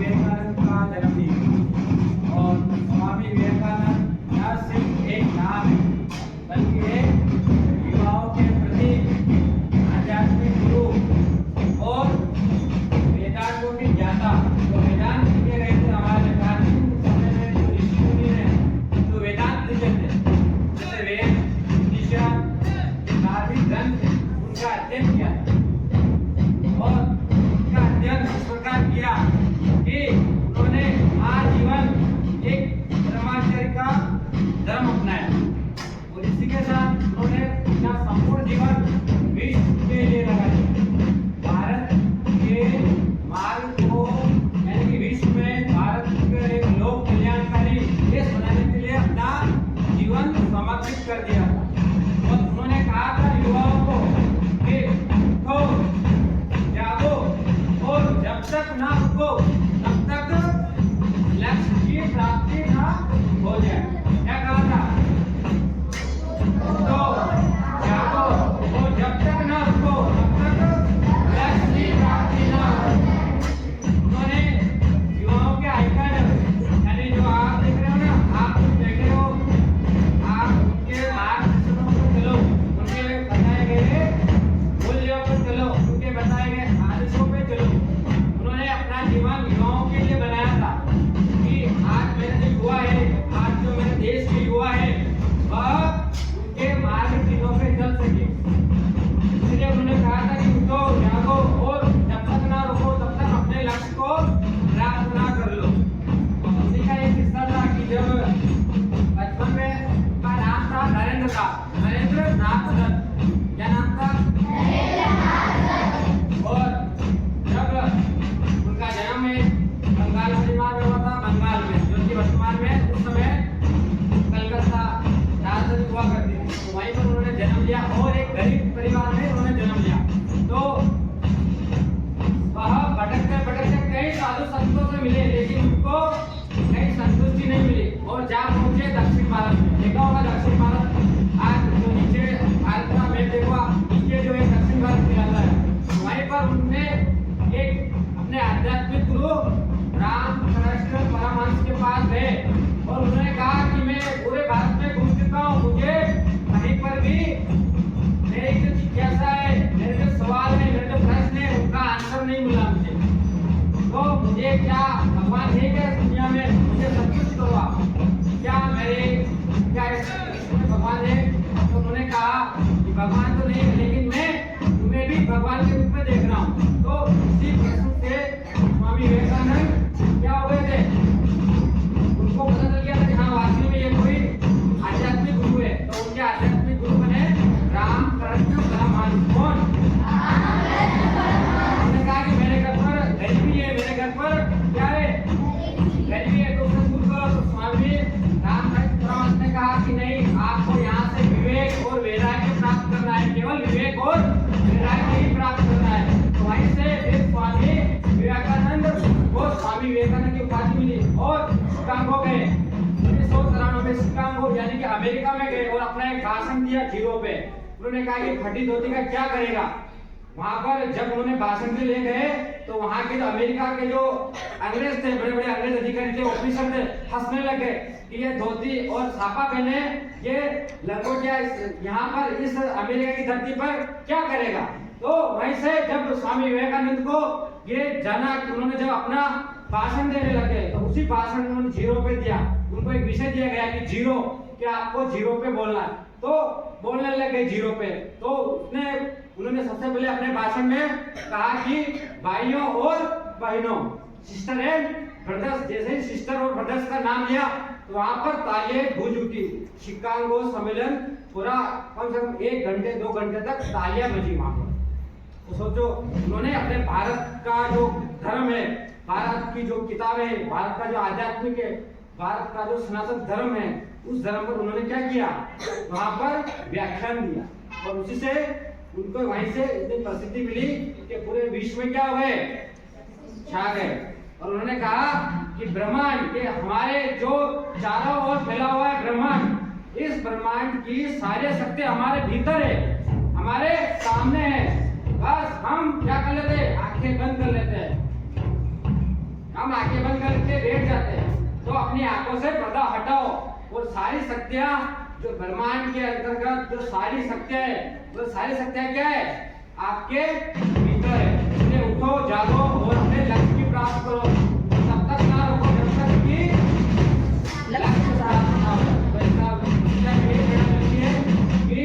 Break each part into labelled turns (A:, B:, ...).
A: विवेकानंद का जन्मदिन। और स्वामी विवेकानंद न सिर्फ एक नाम है बल्कि एक युवाओं के प्रति आध्यात्मिक गुरु और वेदांतों के ज्ञाता। तो वेदांत लिखे गए थे हमारे प्राचीन समय में जो ऋषि मुनि ने जो वेदांत लिखे थे, जैसे वेद, दिशा, धार्मिक ग्रंथ, उनका अध्ययन किया और उनका अध्ययन इस प्रकार किया कि उन्होंने आजीवन एक ब्रह्मचर्य का धर्म अपनाया और इसी के साथ उन्होंने अपना संपूर्ण जीवन विश्व के लिए लगा दिया। भारत के मार्ग को यानी कि विश्व में भारत के एक लोक कल्याणकारी देश बनाने के लिए अपना जीवन समर्पित कर दिया और उन्होंने कहा था युवाओं को कि उठो, जागो और जब तक ना उठो तब तक लक्ष्य की प्राप्ति ना हो जाए। क्या कहा था? उठो, जागो और जब तक ना उठो तब तक लक्ष्य की प्राप्ति ना हो। उन्होंने युवाओं के आइकन यानी जो आप देख रहे हो ना, आप बैठे हो, आप उनके मार्गदर्शनों पर चलो, उनके बताए गए मूल्यों पर चलो, उनके बताए गए आदर्शों पे चलो। उन्होंने अपना जीवन युवाओं के लिए बनाया था कि आज मेरा जो युवा है, आज जो मेरे देश के युवा है, वह उनके मार्ग चिन्हों पे चल सके। इसलिए उन्होंने कहा था कि उठो, जागो और जब तक ना रुको तब तक अपने लक्ष्य को प्राप्त ना कर लो। उन्हीं का एक किस्सा था कि जब बचपन में उनका नाम था नरेंद्र था, नरेंद्र नाथ दत्त। क्या नाम था? और जब उनका जन्म बंगाल परिवार में हुआ था, बंगाल में जो कि वर्तमान में उस समय कलकत्ता राजधानी हुआ करती थी, तो वहीं पर उन्होंने जन्म लिया और एक गरीब परिवार में उन्होंने जन्म लिया। तो वह भटकते भटकते कई साधु संतों से मिले, लेकिन उनको कहीं संतुष्टि नहीं मिली और जा पहुंचे दक्षिण भारत में। देखा होगा दक्षिण भारत, आज जो नीचे भारत का मैप देखो, नीचे जो है दक्षिण भारत कहलाता है। वहीं पर उन्होंने एक अपने आध्यात्मिक गुरु रामकृष्ण परमहंस के पास गए और उन्होंने कहा कि मैं पूरे भारत में घूम चुका हूँ, मुझे कहीं पर भी मेरी जो जिज्ञासा है, मेरे जो सवाल है, मेरे जो प्रश्न है, उनका आंसर नहीं मिला मुझे। तो मुझे क्या भगवान है क्या इस दुनिया में, मुझे संतुष्ट करो आप। क्या मेरे क्या इसमें भगवान है? तो उन्होंने कहा कि भगवान तो नहीं है, लेकिन मैं तुम्हें भी भगवान के रूप में देख रहा हूँ। तो इसी प्रश्न से स्वामी विवेकानंद क्या हो गए थे, उनको पता चल गया था कि हाँ वाकई में ये कोई आध्यात्मिक गुरु है। तो उनके आध्यात्मिक गुरु बने रामकृष्ण परमहंस। कौन? उन्होंने कहा कि मेरे घर पर गरीबी है, मेरे घर पर क्या है, गरीबी है, तो उसको दूर करो। तो स्वामी रामकृष्ण परमहंस ने कहा कि नहीं, आपको यहाँ से विवेक और वैराग्य प्राप्त करना है, केवल विवेक और वैराग्य ही प्राप्त करना है। तो वहीं से फिर स्वामी विवेकानंद को स्वामी विवेकानंद की उपाधि मिली और शिकागो गए। 1993 में शिकागो यानी कि अमेरिका में गए और अपना एक भाषण दिया जीरो पे। उन्होंने कहा कि फटी धोती का क्या करेगा। वहां पर जब उन्होंने भाषण के लिए गए तो वहां के जो अमेरिका के जो अंग्रेज थे, बड़े बड़े अंग्रेज अधिकारी थे, ऑफिसर थे, हंसने लगे कि ये धोती और छापा पहने ये लंगोटिया यहाँ पर इस अमेरिका की धरती पर क्या करेगा। तो वहीं से जब स्वामी विवेकानंद को ये जाना कि उन्होंने जब अपना भाषण देने लगे तो उसी भाषण में उन्होंने जीरो पे दिया। उनको एक विषय दिया गया कि जीरो, कि आपको जीरो पे बोलना है। तो बोलने लगे जीरो पे। तो उन्होंने सबसे पहले अपने भाषण में कहा कि भाइयों और बहनों, सिस्टर एंड ब्रदर्स। जैसे ही सिस्टर और ब्रदर्स का नाम लिया तो वहां पर तालियां गूंज उठी। शिकागो सम्मेलन पूरा कम से कम 1 घंटे 2 घंटे तक तालियां बजी वहां पर। तो सोचो, उन्होंने अपने भारत का जो धर्म है, भारत की जो किताबें हैं, भारत का जो आध्यात्मिक है, भारत का जो सनातन धर्म है, उस धर्म पर उन्होंने क्या किया, वहां पर व्याख्यान दिया और उसी से उनको वहीं से इतनी प्रसिद्धि मिली कि पूरे विश्व में क्या हो गए, छा गए। और उन्होंने कहा कि ब्रह्मांड के हमारे जो चारों ओर फैला हुआ है ब्रह्मांड, इस ब्रह्मांड की सारी शक्ति हमारे भीतर है, हमारे सामने है। बस हम क्या कर लेते हैं, आंखें बंद कर लेते हैं। हम आंखें बंद करके बैठ जाते हैं, तो अपनी आंखों से पर्दा हटाओ और सारी शक्तियां जो ब्रह्मांड के अंतर्गत जो सारी शक्तियां है, वो सारी शक्तियां क्या है? आपके भीतर है। इसलिए उठो, जागो और अपने लक्ष्य की प्राप्त करो। तब तक ना रुको जब तक कि लक्ष्य प्राप्त ना हो। तो इसका यही कहना चाहती है कि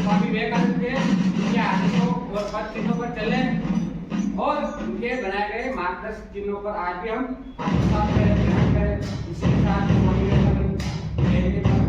A: स्वामी विवेकानंद के उनके आदर्शों और पद चिन्हों पर चलें और उनके बनाए गए मार्गदर्शक चिन्हों पर आज भी हम आत्मसात करें, ध्यान करें। इसी के साथ स्वामी विवेकानंद जयंती